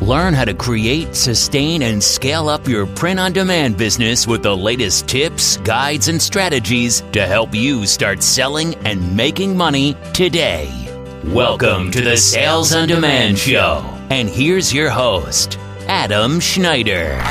Learn how to create, sustain, and scale up your print-on-demand business with the latest tips, guides, and strategies to help you start selling and making money today. Welcome to the Sales on Demand Show. And here's your host, Adam Schneider.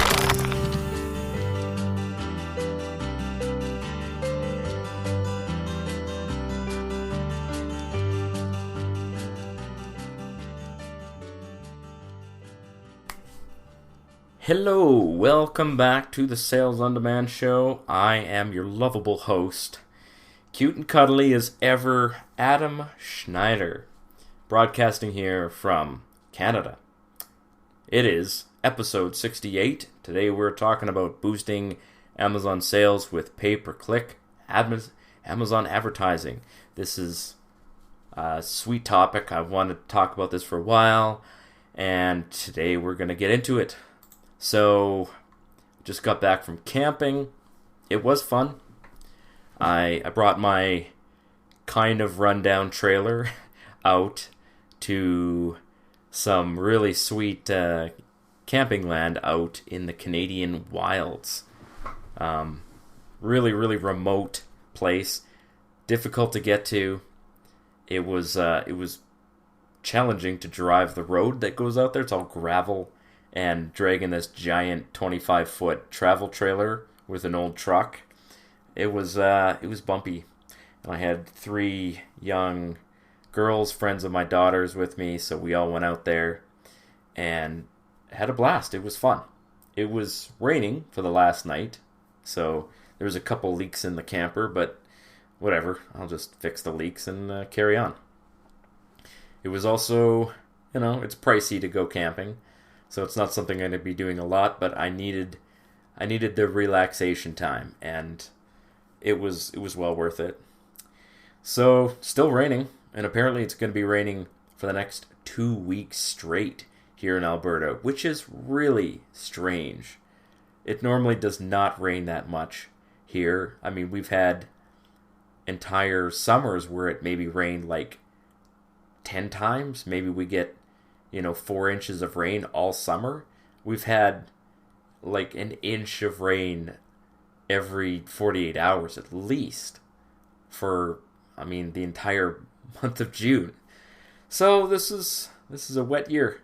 Hello, welcome back to the Sales on Demand Show. I am your lovable host, cute and cuddly as ever, Adam Schneider, broadcasting here from Canada. It is episode 68. Today we're talking about boosting Amazon sales with pay-per-click Amazon advertising. This is a sweet topic. I've wanted to talk about this for a while, and today we're going to get into it. So, just got back from camping. It was fun. I brought my kind of rundown trailer out to some really sweet camping land out in the Canadian wilds. Really, really remote place. Difficult to get to. It was challenging to drive the road that goes out there. It's all gravel. And dragging this giant 25-foot travel trailer with an old truck, it was bumpy. And I had 3 young girls, friends of my daughter's, with me, so we all went out there and had a blast. It was fun. It was raining for the last night, so there was a couple leaks in the camper, but whatever. I'll just fix the leaks and carry on. It was also, it's pricey to go camping. So it's not something I'm going to be doing a lot, but I needed the relaxation time, and it was well worth it. So, still raining, and apparently it's going to be raining for the next 2 weeks straight here in Alberta, which is really strange. It normally does not rain that much here. I mean, we've had entire summers where it maybe rained like 10 times. Maybe we get 4 inches of rain all summer. We've had like an inch of rain every 48 hours at least for, the entire month of June. So this is a wet year.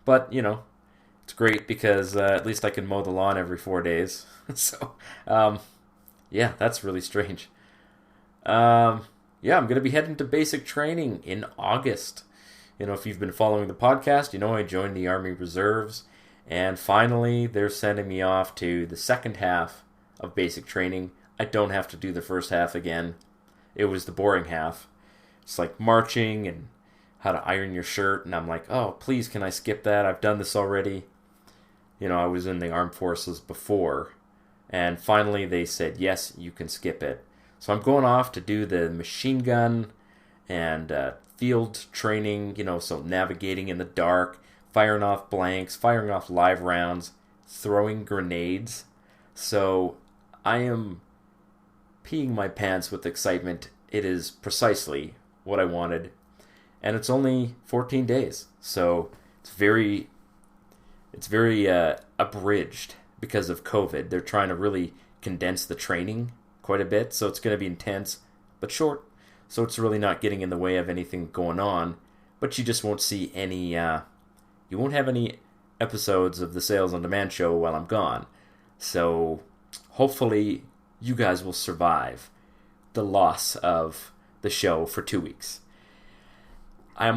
But, it's great because at least I can mow the lawn every 4 days. So, yeah, that's really strange. I'm going to be heading to basic training in August. If you've been following the podcast, I joined the Army Reserves, and finally they're sending me off to the second half of basic training. I don't have to do the first half again. It was the boring half. It's like marching and how to iron your shirt, and I'm like, oh, please, can I skip that? I've done this already. I was in the armed forces before, and finally they said, yes, you can skip it. So I'm going off to do the machine gun and field training, so navigating in the dark, firing off blanks, firing off live rounds, throwing grenades. So I am peeing my pants with excitement. It is precisely what I wanted. And it's only 14 days. So it's very abridged because of COVID. They're trying to really condense the training quite a bit. So it's going to be intense, but short. So it's really not getting in the way of anything going on, but you just won't see any, you won't have any episodes of the Sales on Demand Show while I'm gone. So hopefully you guys will survive the loss of the show for 2 weeks. I'm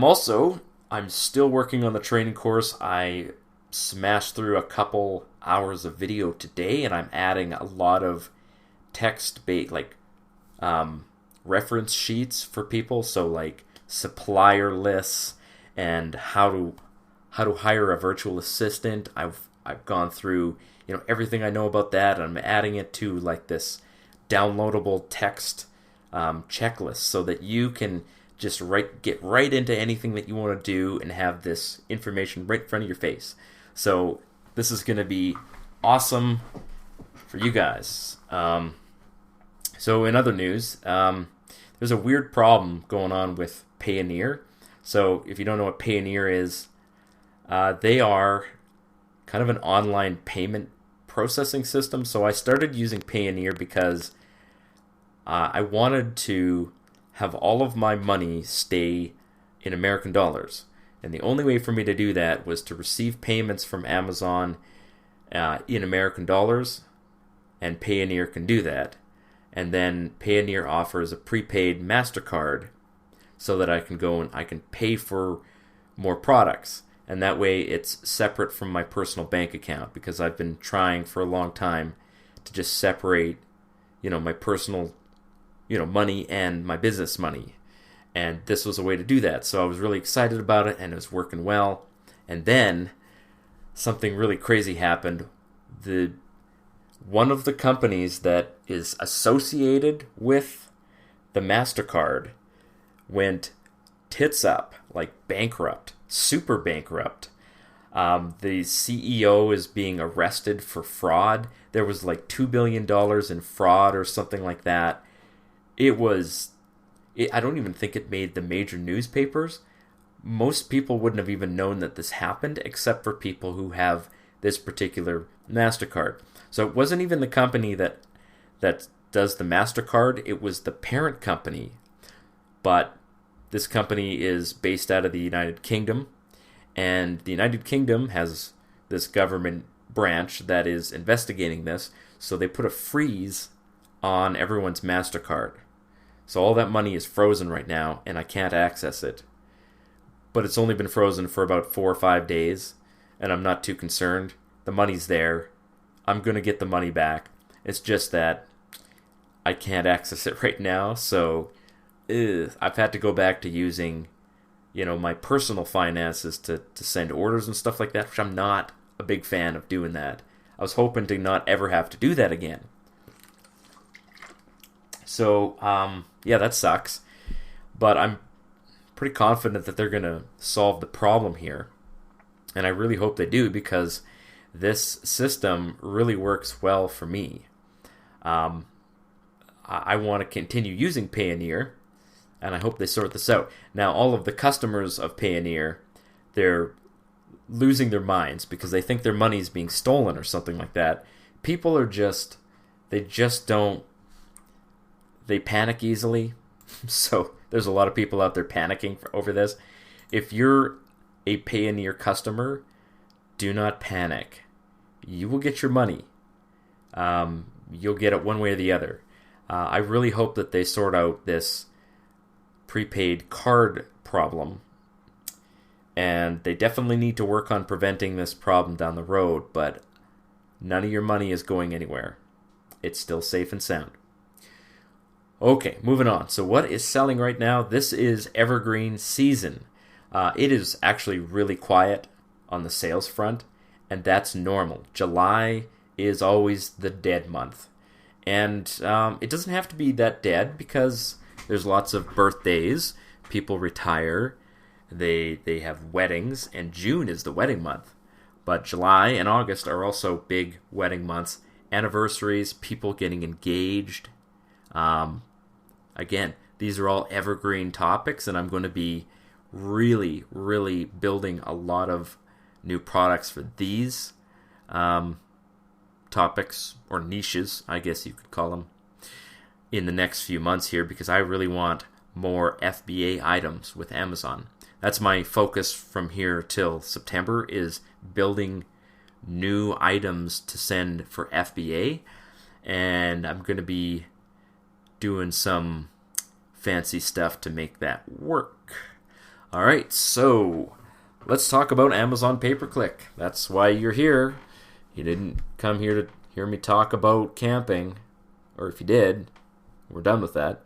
still working on the training course. I smashed through a couple hours of video today, and I'm adding a lot of text-based, reference sheets for people, so like supplier lists and how to hire a virtual assistant. I've gone through everything I know about that, and I'm adding it to like this downloadable text checklist so that you can just get right into anything that you want to do and have this information right in front of your face. So this is going to be awesome for you guys. So in other news, there's a weird problem going on with Payoneer. So if you don't know what Payoneer is, They are kind of an online payment processing system. So I started using Payoneer because I wanted to have all of my money stay in American dollars. And the only way for me to do that was to receive payments from Amazon in American dollars, and Payoneer can do that. And then Payoneer offers a prepaid MasterCard so that I can go and I can pay for more products. And that way it's separate from my personal bank account, because I've been trying for a long time to just separate, my personal, money and my business money. And this was a way to do that. So I was really excited about it, and it was working well. And then something really crazy happened. One of the companies that is associated with the MasterCard went tits up, like bankrupt, super bankrupt. The CEO is being arrested for fraud. There was like $2 billion in fraud or something like that. I don't even think it made the major newspapers. Most people wouldn't have even known that this happened, except for people who have this particular MasterCard. So it wasn't even the company that does the MasterCard. It was the parent company. But this company is based out of the United Kingdom. And the United Kingdom has this government branch that is investigating this. So they put a freeze on everyone's MasterCard. So all that money is frozen right now, and I can't access it. But it's only been frozen for about 4 or 5 days, and I'm not too concerned. The money's there. I'm going to get the money back. It's just that I can't access it right now, so I've had to go back to using, my personal finances to send orders and stuff like that, which I'm not a big fan of doing that. I was hoping to not ever have to do that again. So, yeah, that sucks. But I'm pretty confident that they're going to solve the problem here. And I really hope they do, because this system really works well for me. I want to continue using Payoneer, and I hope they sort this out. Now, all of the customers of Payoneer, they're losing their minds because they think their money is being stolen or something like that. People are they panic easily. So there's a lot of people out there panicking over this. If you're a Payoneer customer, do not panic. You will get your money. You'll get it one way or the other. I really hope that they sort out this prepaid card problem. And they definitely need to work on preventing this problem down the road, but none of your money is going anywhere. It's still safe and sound. Okay, moving on. So what is selling right now? This is evergreen season. It is actually really quiet on the sales front, and that's normal. July is always the dead month. And it doesn't have to be that dead, because there's lots of birthdays, people retire, they have weddings, and June is the wedding month. But July and August are also big wedding months. Anniversaries, people getting engaged. Again, these are all evergreen topics, and I'm going to be really, really building a lot of new products for these topics, or niches, I guess you could call them, in the next few months here, because I really want more FBA items with Amazon. That's my focus from here till September, is building new items to send for FBA, and I'm going to be doing some fancy stuff to make that work. Alright, so let's talk about Amazon pay-per-click. That's why you're here. You didn't come here to hear me talk about camping, or if you did, we're done with that.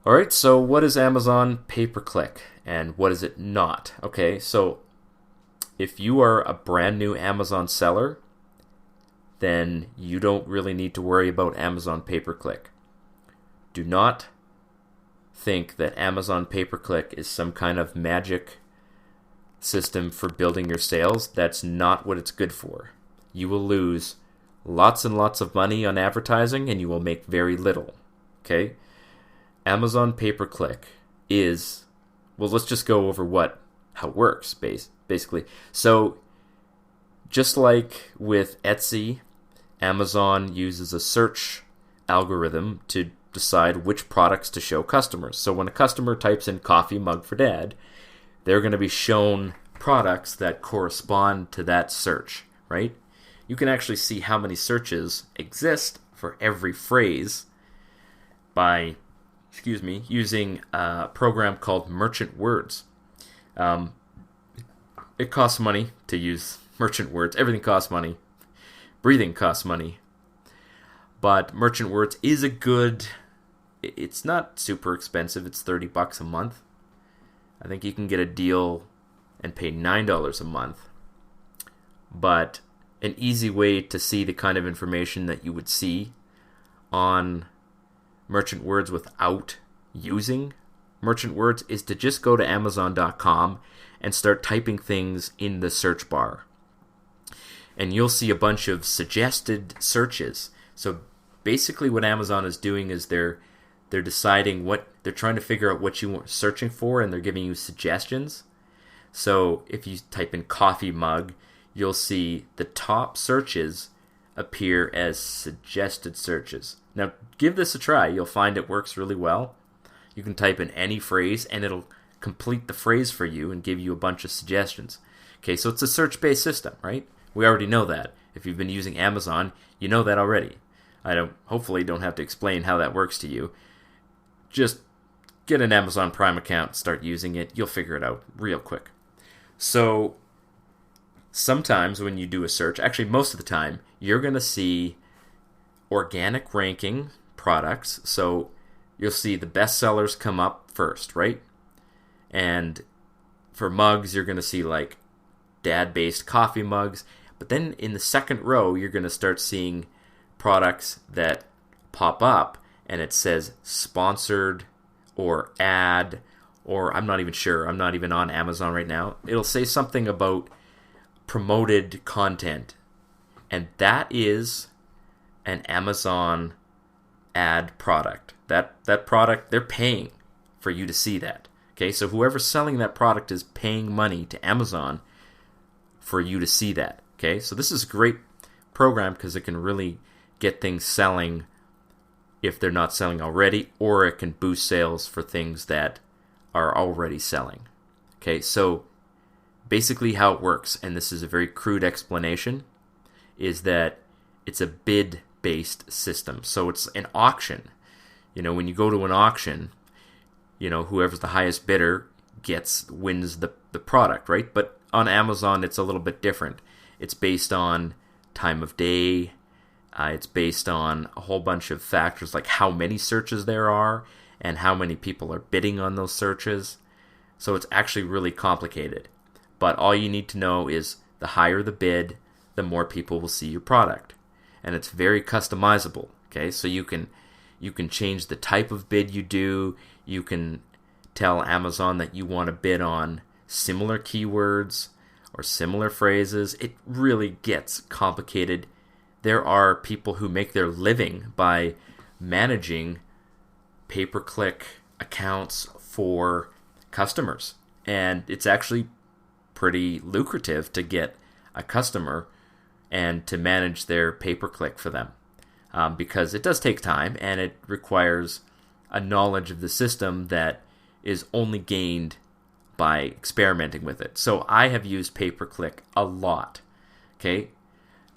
Alright, so what is Amazon pay-per-click, and what is it not? Okay, so if you are a brand new Amazon seller, then you don't really need to worry about Amazon pay-per-click. Do not think that Amazon pay-per-click is some kind of magic system for building your sales. That's not what it's good for. You will lose lots and lots of money on advertising, and you will make very little. Okay? Amazon pay-per-click is, well, let's just go over how it works, basically. So just like with Etsy, Amazon uses a search algorithm to decide which products to show customers. So when a customer types in coffee mug for dad, they're going to be shown products that correspond to that search, right? You can actually see how many searches exist for every phrase by, using a program called Merchant Words. It costs money to use Merchant Words. Everything costs money. Breathing costs money. But Merchant Words is a good... It's not super expensive. It's $30 a month. I think you can get a deal and pay $9 a month. But an easy way to see the kind of information that you would see on Merchant Words without using Merchant Words is to just go to Amazon.com and start typing things in the search bar. And you'll see a bunch of suggested searches. So basically what Amazon is doing is they're deciding they're trying to figure out what you are searching for, and they're giving you suggestions. So if you type in coffee mug, you'll see the top searches appear as suggested searches. Now, give this a try. You'll find it works really well. You can type in any phrase, and it'll complete the phrase for you and give you a bunch of suggestions. Okay, so it's a search-based system, right? We already know that. If you've been using Amazon, you know that already. Hopefully don't have to explain how that works to you. Just get an Amazon Prime account, start using it. You'll figure it out real quick. So sometimes when you do a search, actually most of the time, you're going to see organic ranking products. So you'll see the best sellers come up first, right? And for mugs, you're going to see like dad-based coffee mugs. But then in the second row, you're going to start seeing products that pop up and it says sponsored or ad, or I'm not even sure. I'm not even on Amazon right now. It'll say something about promoted content. And that is an Amazon ad product. That product, they're paying for you to see that. Okay, so whoever's selling that product is paying money to Amazon for you to see that. Okay, so this is a great program because it can really get things selling if they're not selling already, or it can boost sales for things that are already selling. Okay, so basically how it works, and this is a very crude explanation, is that it's a bid-based system. So it's an auction. When you go to an auction, whoever's the highest bidder wins the product, right? But on Amazon, it's a little bit different. It's based on time of day. It's based on a whole bunch of factors like how many searches there are and how many people are bidding on those searches. So it's actually really complicated. But all you need to know is the higher the bid, the more people will see your product. And it's very customizable. Okay, so you can change the type of bid you do. You can tell Amazon that you want to bid on similar keywords or similar phrases. It really gets complicated. There are people who make their living by managing pay-per-click accounts for customers. And it's actually pretty lucrative to get a customer and to manage their pay-per-click for them. Because it does take time and it requires a knowledge of the system that is only gained by experimenting with it. So I have used pay-per-click a lot. Okay?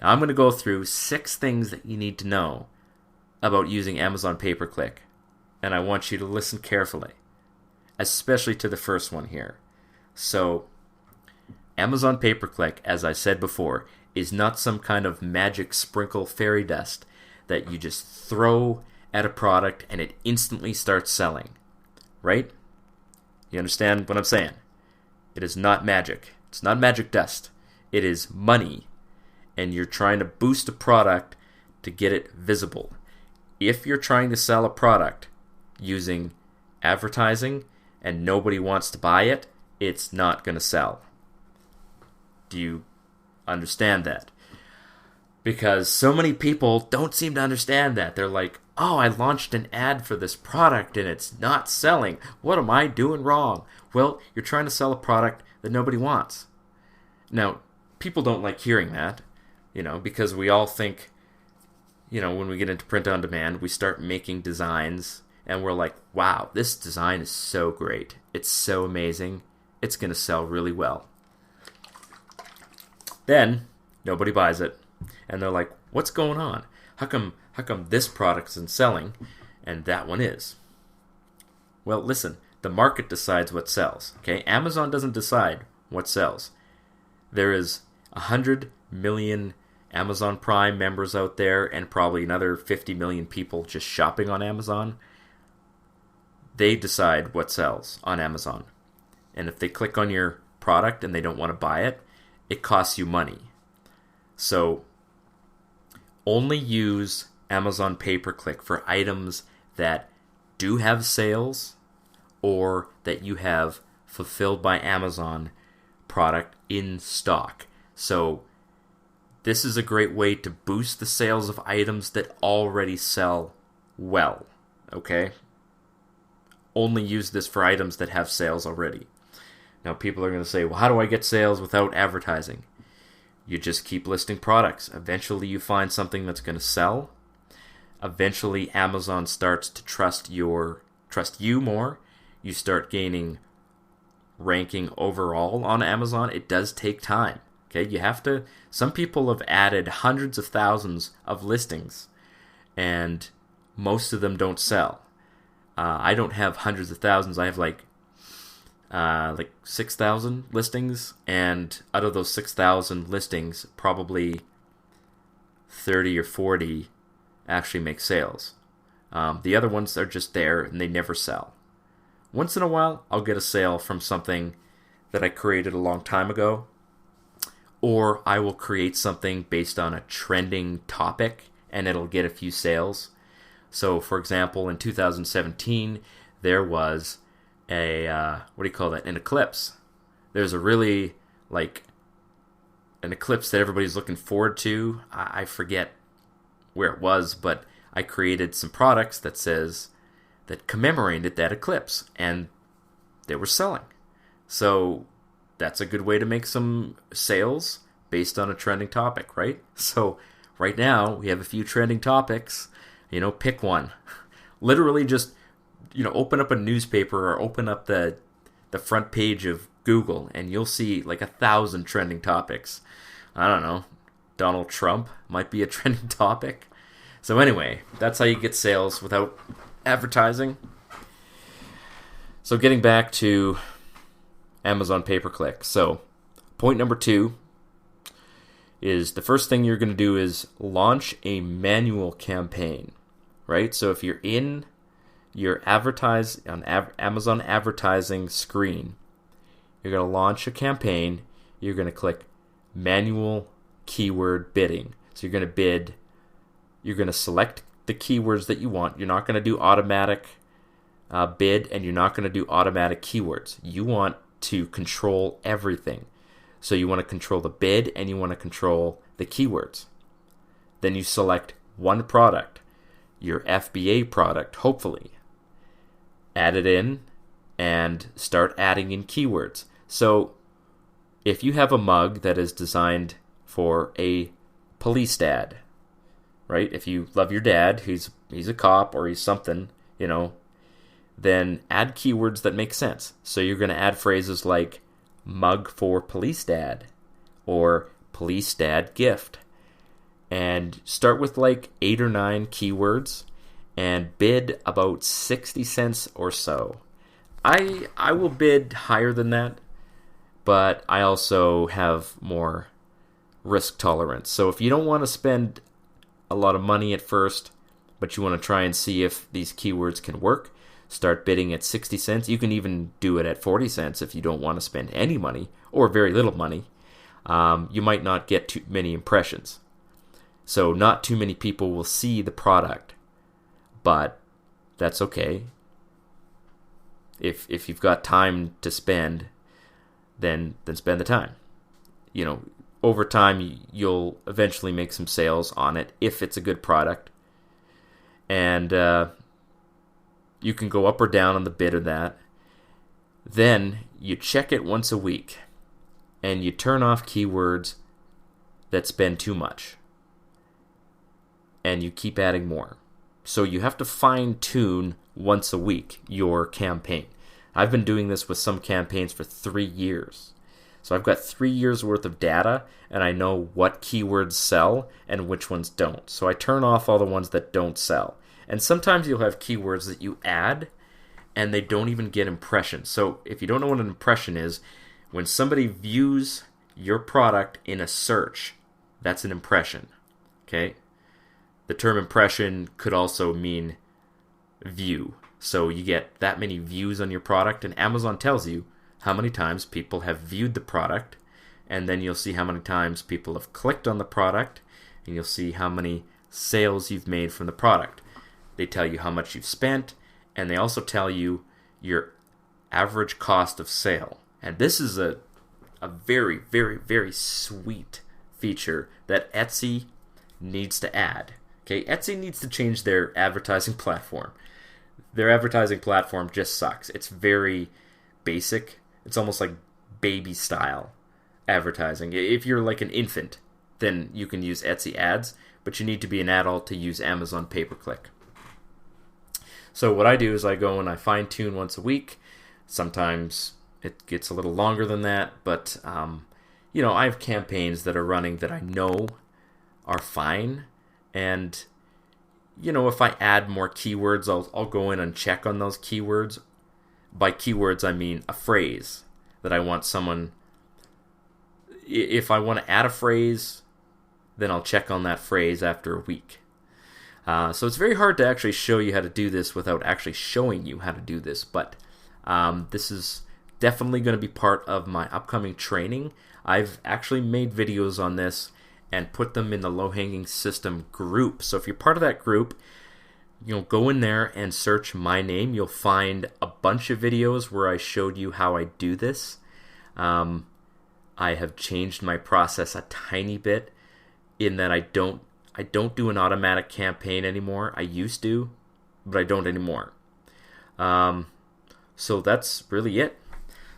Now I'm going to go through 6 things that you need to know about using Amazon pay-per-click. And I want you to listen carefully, especially to the first one here. So Amazon pay-per-click, as I said before, is not some kind of magic sprinkle fairy dust that you just throw at a product and it instantly starts selling. Right? You understand what I'm saying? It is not magic. It's not magic dust. It is money. And you're trying to boost a product to get it visible. If you're trying to sell a product using advertising and nobody wants to buy it, it's not going to sell. Do you understand that? Because so many people don't seem to understand that. They're like, oh, I launched an ad for this product and it's not selling. What am I doing wrong? Well, you're trying to sell a product that nobody wants. Now, people don't like hearing that, because we all think, when we get into print on demand, we start making designs and we're like, wow, this design is so great. It's so amazing. It's going to sell really well. Then nobody buys it. And they're like, what's going on? How come this product isn't selling and that one is? Well, listen, the market decides what sells. Okay? Amazon doesn't decide what sells. There is 100 million Amazon Prime members out there and probably another 50 million people just shopping on Amazon. They decide what sells on Amazon. And if they click on your product and they don't want to buy it, it costs you money. So only use Amazon pay-per-click for items that do have sales or that you have fulfilled by Amazon product in stock. So this is a great way to boost the sales of items that already sell well. Okay? Only use this for items that have sales already. Now people are going to say, well, how do I get sales without advertising? You just keep listing products. Eventually you find something that's going to sell. Eventually Amazon starts to trust you more. You start gaining ranking overall on Amazon. It does take time. Okay, some people have added hundreds of thousands of listings and most of them don't sell. I don't have hundreds of thousands. I have like 6,000 listings, and out of those 6,000 listings, probably 30 or 40 actually make sales. The other ones are just there and they never sell. Once in a while, I'll get a sale from something that I created a long time ago, or I will create something based on a trending topic and it'll get a few sales. So, for example, in 2017, there was an eclipse. There's a really, an eclipse that everybody's looking forward to. I forget where it was, but I created some products that commemorated that eclipse, and they were selling. So, that's a good way to make some sales based on a trending topic, right? So, right now, we have a few trending topics. Pick one. Literally just, open up a newspaper or open up the front page of Google and you'll see 1,000 trending topics. I don't know. Donald Trump might be a trending topic. So anyway, that's how you get sales without advertising. So getting back to Amazon pay-per-click. So point number 2 is the first thing you're going to do is launch a manual campaign. Right? So if you're in your Amazon advertising screen, you're going to launch a campaign. You're going to click manual keyword bidding. So you're going to bid. You're going to select the keywords that you want. You're not going to do automatic bid, and you're not going to do automatic keywords. You want to control everything. So you want to control the bid, and you want to control the keywords. Then you select one product. Your FBA product, hopefully. Add it in and start adding in keywords. So if you have a mug that is designed for a police dad, right? If you love your dad, he's a cop or he's something, then add keywords that make sense. So you're going to add phrases like mug for police dad or police dad gift. And start with 8 or 9 keywords and bid about 60 cents or so. I will bid higher than that, but I also have more risk tolerance. So if you don't want to spend a lot of money at first, but you want to try and see if these keywords can work, start bidding at 60 cents. You can even do it at 40 cents if you don't want to spend any money or very little money. You might not get too many impressions. So not too many people will see the product, but that's okay. If you've got time to spend, then spend the time. Over time you'll eventually make some sales on it if it's a good product, and you can go up or down on the bid of that. Then you check it once a week. and you turn off keywords that spend too much. And you keep adding more. So you have to fine-tune once a week your campaign. I've been doing this with some campaigns for 3 years. So I've got 3 years worth of data, and I know what keywords sell and which ones don't. So I turn off all the ones that don't sell. And sometimes you'll have keywords that you add, and they don't even get impressions. So if you don't know what an impression is, when somebody views your product in a search, that's an impression. Okay? The term impression could also mean view. So you get that many views on your product, and Amazon tells you how many times people have viewed the product, and then you'll see how many times people have clicked on the product, and you'll see how many sales you've made from the product. They tell you how much you've spent, and they also tell you your average cost of sale. And this is a very, very, very sweet feature that Etsy needs to add. Okay, Etsy needs to change their advertising platform. Their advertising platform just sucks. It's very basic. It's almost like baby style advertising. If you're like an infant, then you can use Etsy ads, but you need to be an adult to use Amazon pay-per-click. So what I do is I go and I fine-tune once a week. Sometimes it gets a little longer than that, but I have campaigns that are running that I know are fine. And, if I add more keywords, I'll go in and check on those keywords. By keywords, I mean a phrase that I want someone... If I want to add a phrase, then I'll check on that phrase after a week. So it's very hard to actually show you how to do this without actually showing you how to do this. But this is definitely going to be part of my upcoming training. I've actually made videos on this and put them in the low-hanging system group. So if you're part of that group, go in there and search my name. You'll find a bunch of videos where I showed you how I do this. I have changed my process a tiny bit in that I don't do an automatic campaign anymore. I used to, but I don't anymore. So that's really it.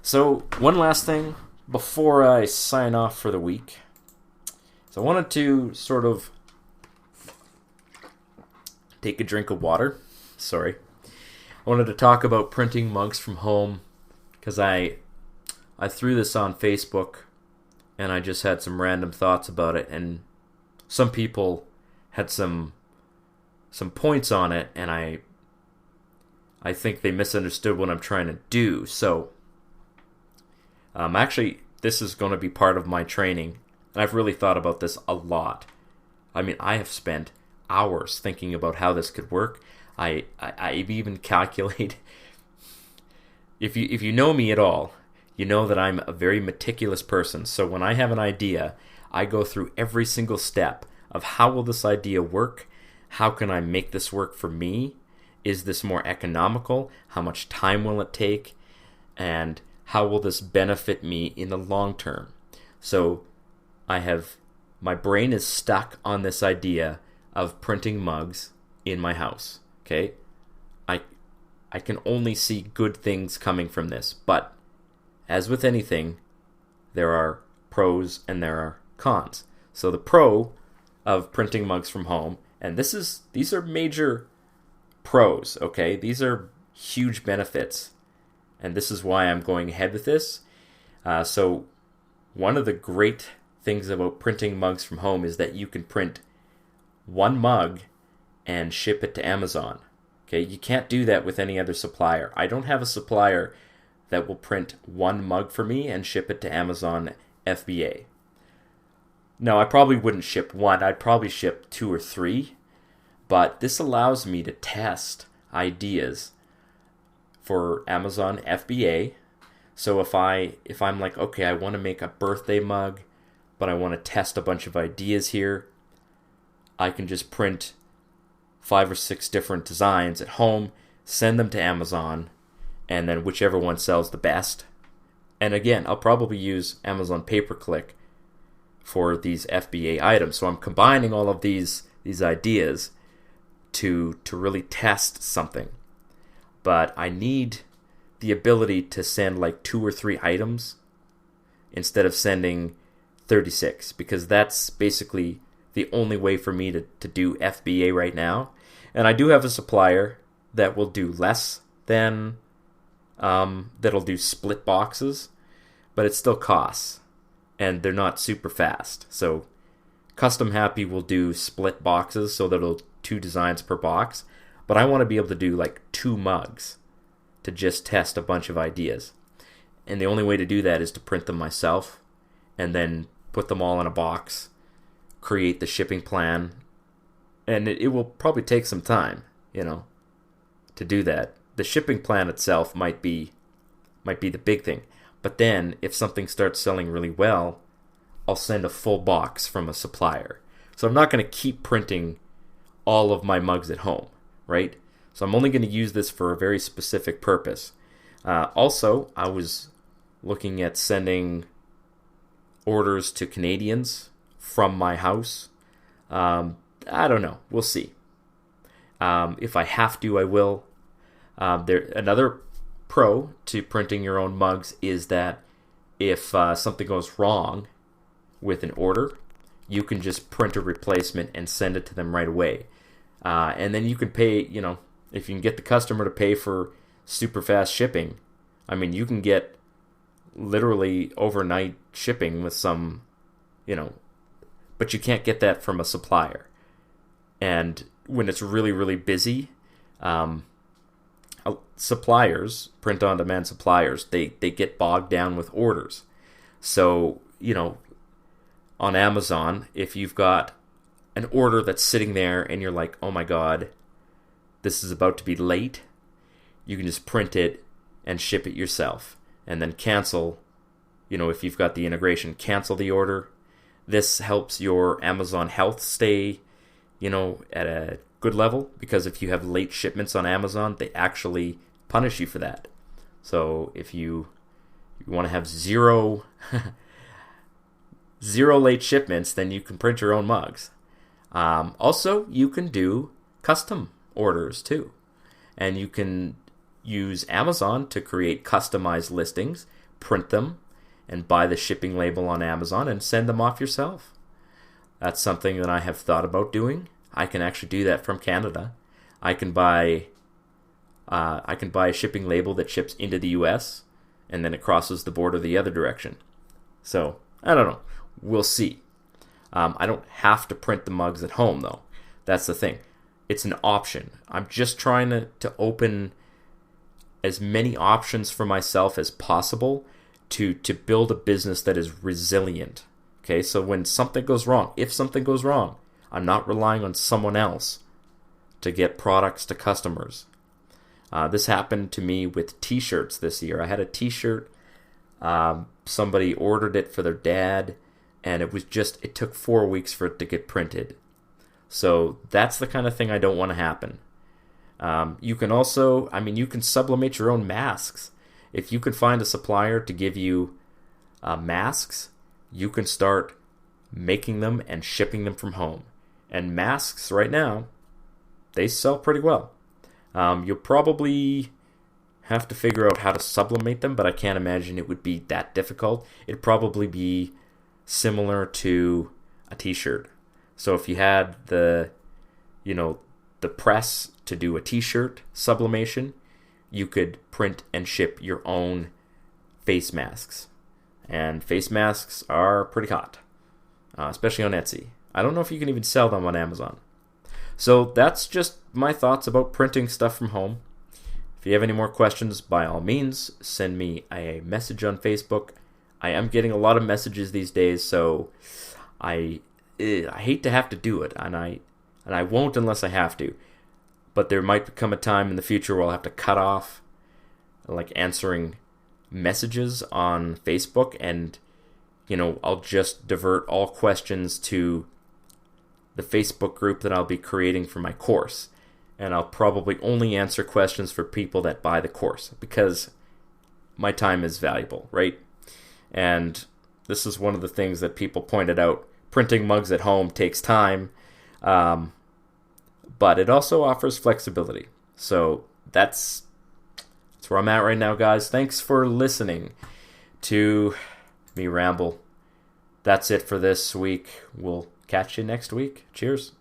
So one last thing before I sign off for the week. So I wanted to sort of take a drink of water. Sorry. I wanted to talk about printing mugs from home because I threw this on Facebook and I just had some random thoughts about it, and some people had some points on it, and I think they misunderstood what I'm trying to do. So actually, this is going to be part of my training. And I've really thought about this a lot. I mean, I have spent hours thinking about how this could work. I even calculate. If you know me at all, you know that I'm a very meticulous person. So when I have an idea, I go through every single step of how will this idea work? How can I make this work for me? Is this more economical? How much time will it take? And how will this benefit me in the long term? So my brain is stuck on this idea of printing mugs in my house. Okay? I can only see good things coming from this, but as with anything, there are pros and there are cons. So the pro of printing mugs from home, and these are major pros, okay? These are huge benefits, and this is why I'm going ahead with this. So one of the great things about printing mugs from home is that you can print one mug and ship it to Amazon. Okay, you can't do that with any other supplier. I don't have a supplier that will print one mug for me and ship it to Amazon FBA. No, I probably wouldn't ship one. I'd probably ship 2 or 3. But this allows me to test ideas for Amazon FBA. So if I'm like, okay, I want to make a birthday mug, but I want to test a bunch of ideas here, I can just print 5 or 6 different designs at home, send them to Amazon, and then whichever one sells the best. And again, I'll probably use Amazon pay-per-click for these FBA items. So I'm combining all of these ideas to really test something. But I need the ability to send like 2 or 3 items instead of sending 36, because that's basically the only way for me to do FBA right now. And I do have a supplier that will do less than, that'll do split boxes, but it still costs, and they're not super fast. So Custom Happy will do split boxes, so that'll 2 designs per box, but I want to be able to do like 2 mugs to just test a bunch of ideas. And the only way to do that is to print them myself and then put them all in a box, create the shipping plan, and it will probably take some time, to do that. The shipping plan itself might be the big thing. But then if something starts selling really well, I'll send a full box from a supplier. So I'm not going to keep printing all of my mugs at home, right? So I'm only going to use this for a very specific purpose. Also, I was looking at sending orders to Canadians from my house. I don't know. We'll see. If I have to, I will. Another pro to printing your own mugs is that if something goes wrong with an order, you can just print a replacement and send it to them right away. And then you can pay, if you can get the customer to pay for super fast shipping, I mean, you can get literally overnight shipping with some, but you can't get that from a supplier. And when it's really, really busy, suppliers, print-on-demand suppliers, they get bogged down with orders. So, on Amazon, if you've got an order that's sitting there and you're like, oh my God, this is about to be late, you can just print it and ship it yourself. And then cancel, if you've got the integration, cancel the order. This helps your Amazon health stay, at a good level, because if you have late shipments on Amazon, they actually punish you for that. So if you want to have zero late shipments, then you can print your own mugs. Also, you can do custom orders too. And you can use Amazon to create customized listings, print them, and buy the shipping label on Amazon and send them off yourself. That's something that I have thought about doing. I can actually do that from Canada. I can buy a shipping label that ships into the US, and then it crosses the border the other direction. So, I don't know. We'll see. I don't have to print the mugs at home, though. That's the thing. It's an option. I'm just trying to open as many options for myself as possible to build a business that is resilient. Okay, so when something goes wrong, if something goes wrong, I'm not relying on someone else to get products to customers. This happened to me with t-shirts this year. I had a t-shirt. Somebody ordered it for their dad, and it took 4 weeks for it to get printed. So that's the kind of thing I don't want to happen. You can also, you can sublimate your own masks. If you can find a supplier to give you masks, you can start making them and shipping them from home. And masks right now, they sell pretty well. You'll probably have to figure out how to sublimate them, but I can't imagine it would be that difficult. It'd probably be similar to a t-shirt. So if you had the press to do a t-shirt sublimation, you could print and ship your own face masks. And face masks are pretty hot, especially on Etsy. I don't know if you can even sell them on Amazon. So that's just my thoughts about printing stuff from home. If you have any more questions, by all means, send me a message on Facebook. I am getting a lot of messages these days, so I hate to have to do it, and I won't unless I have to. But there might come a time in the future where I'll have to cut off answering messages on Facebook, and I'll just divert all questions to the Facebook group that I'll be creating for my course. And I'll probably only answer questions for people that buy the course, because my time is valuable, right? And this is one of the things that people pointed out. Printing mugs at home takes time, but it also offers flexibility. So that's where I'm at right now, guys. Thanks for listening to me ramble. That's it for this week. We'll catch you next week. Cheers.